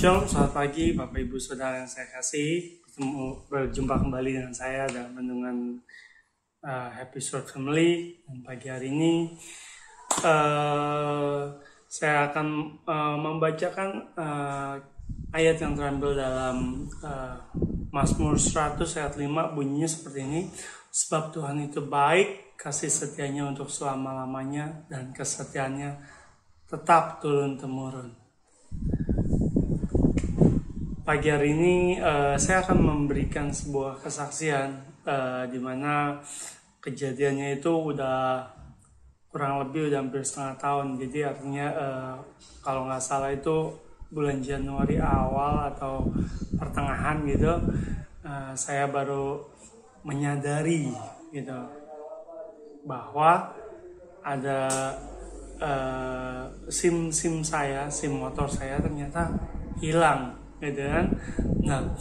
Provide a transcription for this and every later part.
Shalom, selamat pagi Bapak Ibu Saudara yang saya kasih. Berjumpa kembali dengan saya dalam renungan episode family. Dan pagi hari ini saya akan membacakan ayat yang terambil dalam Mazmur 100 ayat 5, bunyinya seperti ini. Sebab Tuhan itu baik, kasih setianya untuk selama-lamanya, dan kesetiaannya tetap turun-temurun. Pagi hari ini saya akan memberikan sebuah kesaksian di mana kejadiannya itu udah kurang lebih udah hampir setengah tahun. Jadi artinya kalau nggak salah itu bulan Januari awal atau pertengahan gitu, saya baru menyadari gitu bahwa ada SIM motor saya ternyata hilang. Gitu kan. Nah,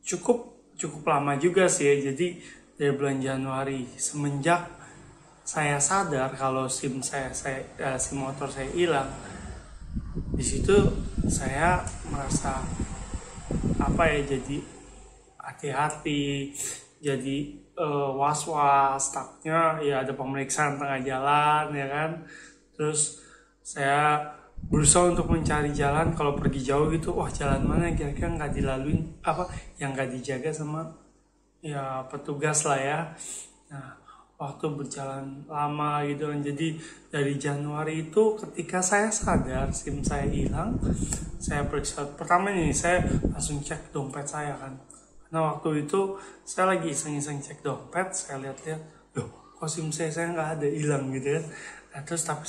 cukup lama juga sih. Jadi dari bulan Januari, semenjak saya sadar kalau SIM motor saya hilang, di situ saya merasa jadi hati-hati, jadi was-was, takutnya ya ada pemeriksaan tengah jalan ya kan. Terus saya berusaha untuk mencari jalan kalau pergi jauh gitu, jalan mana yang kira-kira nggak dilaluin, yang nggak dijaga sama ya petugas lah ya. Nah, waktu berjalan lama gitu kan, jadi dari Januari itu ketika saya sadar SIM saya hilang, saya periksa. Pertama nih saya langsung cek dompet saya kan, karena waktu itu saya lagi iseng-iseng cek dompet, saya lihat-lihat, loh kok SIM saya nggak ada, hilang gitu kan. Nah, terus tapi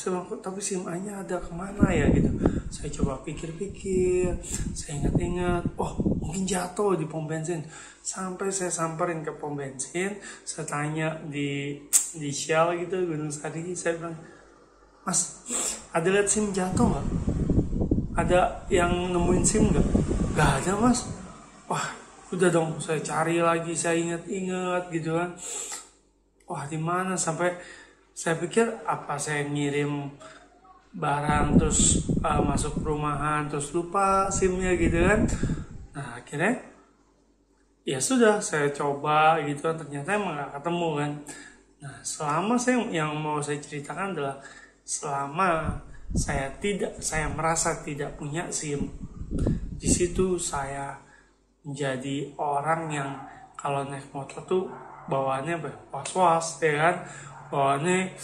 SIM-nya ada kemana ya gitu. Saya coba pikir-pikir, saya ingat-ingat, mungkin jatuh di pom bensin. Sampai saya samperin ke pom bensin, saya tanya di Shell gitu, Gunung Sari, saya bilang, Mas, ada lihat SIM jatuh nggak? Ada yang nemuin SIM nggak? Nggak ada Mas. Udah dong, saya cari lagi, saya ingat-ingat gitu kan. Di mana? Sampai saya pikir apa saya ngirim barang terus masuk perumahan terus lupa SIM-nya gitu kan. Nah akhirnya ya sudah, saya coba gitu kan, ternyata emang gak ketemu kan. Nah selama yang mau saya ceritakan adalah selama saya merasa tidak punya SIM, di situ saya menjadi orang yang kalau naik motor tuh bawaannya was-was ya kan, bawaannya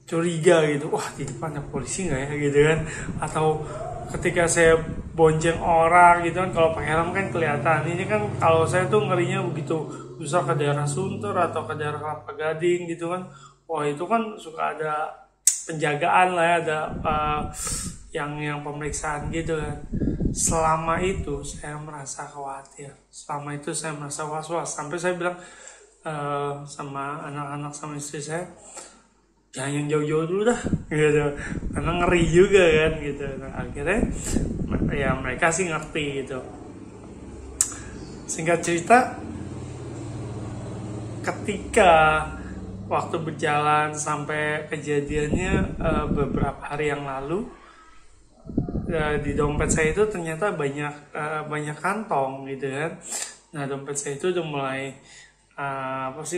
curiga gitu, di depan ada polisi nggak ya gitu kan. Atau ketika saya bonceng orang gitu kan, kalau pakai helm kan kelihatan. Ini kan kalau saya tuh ngerinya begitu, bisa ke daerah Sunter atau ke daerah Kelapa Gading gitu kan, itu kan suka ada penjagaan lah ya, ada yang pemeriksaan gitu kan. Selama itu saya merasa khawatir, selama itu saya merasa was-was, sampai saya bilang sama anak-anak sama istri saya, jangan yang jauh-jauh dulu dah gitu, karena ngeri juga kan gitu. Nah, akhirnya ya mereka sih ngerti gitu. Singkat cerita, ketika waktu berjalan sampai kejadiannya beberapa hari yang lalu, di dompet saya itu ternyata banyak kantong gitu kan. Nah dompet saya itu udah mulai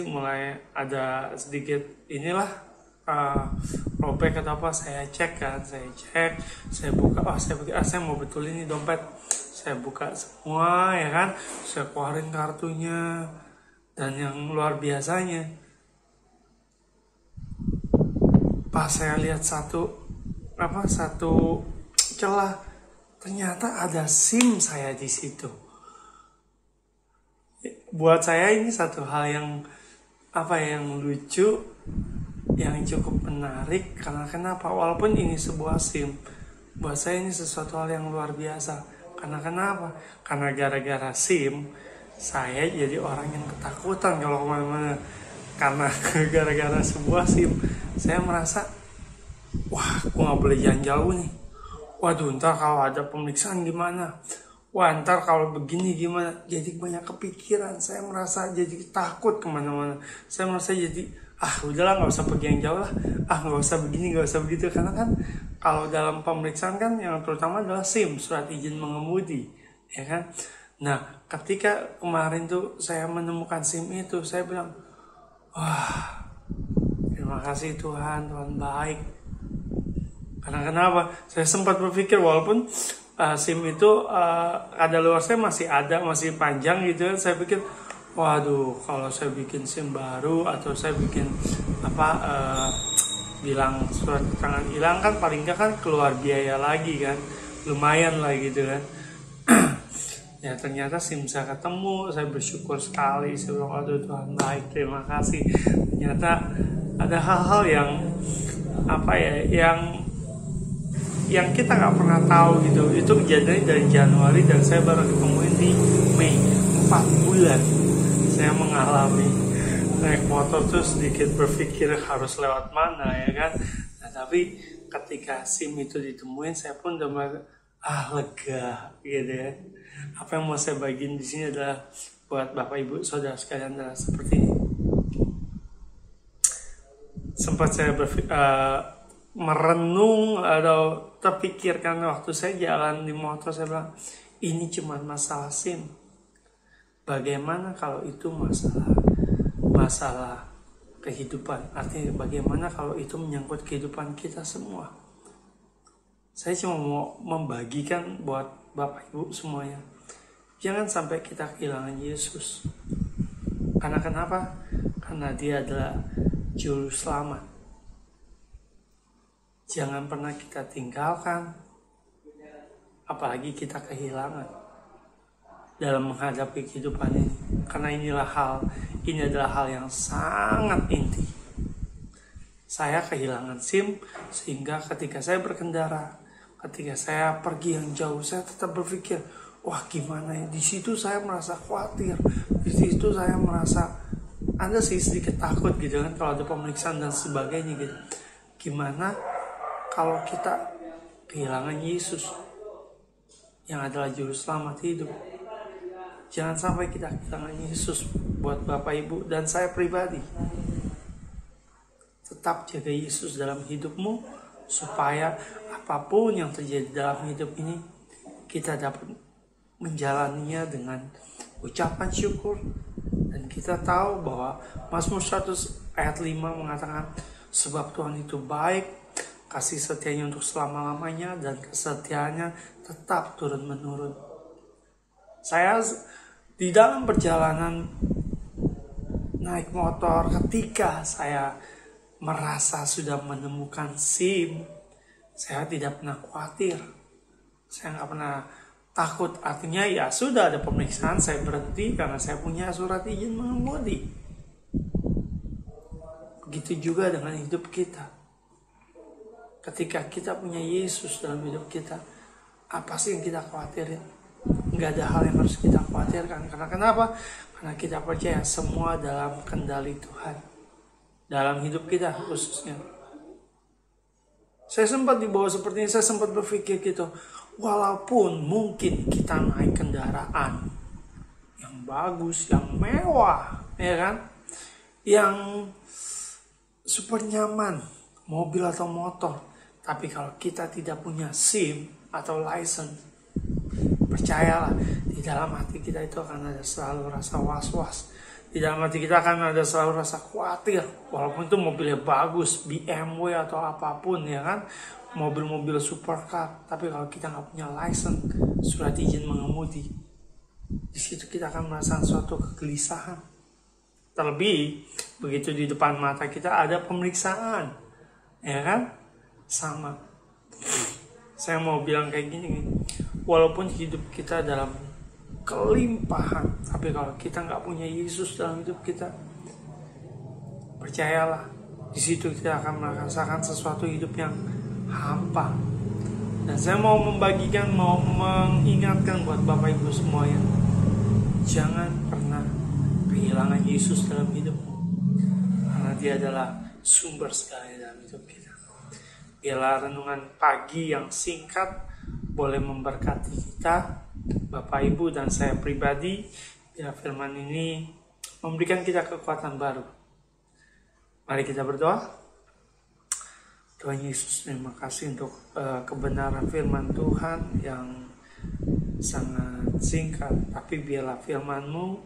mulai ada sedikit robek atau apa. Saya cek, saya buka, saya mau betul ini dompet, saya buka semua ya kan, saya keluarin kartunya. Dan yang luar biasanya, pas saya lihat satu celah, ternyata ada SIM saya di situ. Buat saya ini satu hal yang lucu, yang cukup menarik. Karena kenapa? Walaupun ini sebuah SIM, buat saya ini sesuatu hal yang luar biasa. Karena kenapa? Karena gara-gara SIM, saya jadi orang yang ketakutan kalau kemana-mana. Karena gara-gara sebuah SIM, saya merasa, aku nggak boleh jalan jauh nih. Waduh, ntar kalau ada pemeriksaan gimana? Ntar kalau begini gimana? Jadi banyak kepikiran. Saya merasa jadi takut kemana-mana. Saya merasa jadi udahlah nggak usah pergi yang jauh lah, nggak usah begini nggak usah begitu, karena kan kalau dalam pemeriksaan kan yang terutama adalah SIM, surat izin mengemudi, ya kan. Nah ketika kemarin tuh saya menemukan SIM itu, saya bilang wah terima kasih Tuhan, Tuhan baik. Karena kenapa? Saya sempat berpikir walaupun SIM itu ada luar saya masih panjang gitu, saya pikir waduh kalau saya bikin SIM baru atau saya bikin bilang surat keterangan hilang kan paling nggak kan keluar biaya lagi kan, lumayan lah gitu kan. Ya ternyata SIM saya ketemu, saya bersyukur sekali, saya bilang waduh Tuhan baik, terima kasih. Ternyata ada hal-hal yang kita nggak pernah tahu gitu. Itu kejadian dari Januari dan saya baru ketemuin di Mei. 4 bulan saya mengalami naik motor tuh sedikit berpikir harus lewat mana, ya kan. Nah tapi ketika SIM itu ditemuin, saya pun udah lega gitu ya. Apa yang mau saya bagiin di sini adalah buat Bapak Ibu Saudara sekalian adalah seperti ini. Sempat saya merenung atau terpikirkan waktu saya jalan di motor, saya bilang ini cuma masalah SIM. Bagaimana kalau itu masalah kehidupan? Artinya bagaimana kalau itu menyangkut kehidupan kita semua? Saya cuma mau membagikan buat Bapak Ibu semuanya, jangan sampai kita kehilangan Yesus. Karena kenapa? Karena Dia adalah Juru Selamat. Jangan pernah kita tinggalkan, apalagi kita kehilangan dalam menghadapi kehidupan ini. Karena ini adalah hal yang sangat inti. Saya kehilangan SIM sehingga ketika saya berkendara, ketika saya pergi yang jauh, saya tetap berpikir, wah gimana ya? Di situ saya merasa khawatir, di situ saya merasa ada sih sedikit takut gitu kan, kalau ada pemeriksaan dan sebagainya gitu. Gimana kalau kita kehilangan Yesus yang adalah Juru Selamat hidup? Jangan sampai kita kehilangan Yesus. Buat Bapak Ibu dan saya pribadi, tetap jaga Yesus dalam hidupmu, supaya apapun yang terjadi dalam hidup ini, kita dapat menjalaninya dengan ucapan syukur. Dan kita tahu bahwa Mazmur 100 ayat 5 mengatakan, sebab Tuhan itu baik, kasih setianya untuk selama-lamanya, dan kesetiaannya tetap turun-menurun. Saya di dalam perjalanan naik motor, ketika saya merasa sudah menemukan SIM, saya tidak pernah khawatir, saya nggak pernah takut. Artinya ya sudah ada pemeriksaan, saya berhenti karena saya punya surat izin mengemudi. Begitu juga dengan hidup kita. Ketika kita punya Yesus dalam hidup kita, apa sih yang kita khawatirin? Nggak ada hal yang harus kita khawatirkan. Karena kenapa? Karena kita percaya semua dalam kendali Tuhan, dalam hidup kita khususnya. Saya sempat dibawa seperti ini, saya sempat berpikir gitu, walaupun mungkin kita naik kendaraan yang bagus, yang mewah, ya kan, yang super nyaman, mobil atau motor, tapi kalau kita tidak punya SIM atau license, percayalah, di dalam hati kita itu akan ada selalu rasa was-was. Di dalam hati kita akan ada selalu rasa khawatir. Walaupun itu mobilnya bagus, BMW atau apapun, ya kan, mobil-mobil supercar, tapi kalau kita nggak punya license, surat izin mengemudi, di situ kita akan merasakan suatu kegelisahan. Terlebih begitu di depan mata kita ada pemeriksaan, ya kan, sama. Saya mau bilang kayak gini, walaupun hidup kita dalam kelimpahan, tapi kalau kita nggak punya Yesus dalam hidup kita, percayalah, di situ kita akan merasakan sesuatu hidup yang hampa. Dan saya mau mengingatkan buat Bapak Ibu semuanya, jangan pernah kehilangan Yesus dalam hidupmu, karena Dia adalah sumber segalanya dalam hidup kita. Biarlah renungan pagi yang singkat boleh memberkati kita, Bapak Ibu dan saya pribadi. Biar firman ini memberikan kita kekuatan baru Mari kita berdoa. Tuhan Yesus, terima kasih untuk kebenaran firman Tuhan yang sangat singkat, tapi biarlah firman-Mu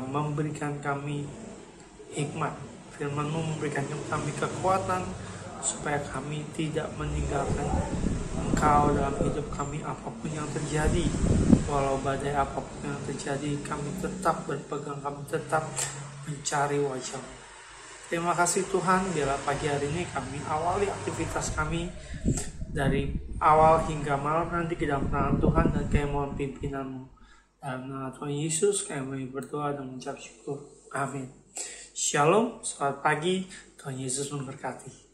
memberikan kami hikmat. Firman-Mu memberikan kami kekuatan supaya kami tidak meninggalkan Engkau dalam hidup kami apapun yang terjadi. Walau badai apapun yang terjadi, kami tetap berpegang, kami tetap mencari wajah-Mu. Terima kasih Tuhan, biarlah pagi hari ini kami awali aktivitas kami dari awal hingga malam nanti ke dalam tangan Tuhan, dan kami mohon pimpinan-Mu. Dalam nama Tuhan Yesus kami berdoa dan mengucap syukur. Amin. Shalom, selamat pagi, Tuhan Yesus memberkati.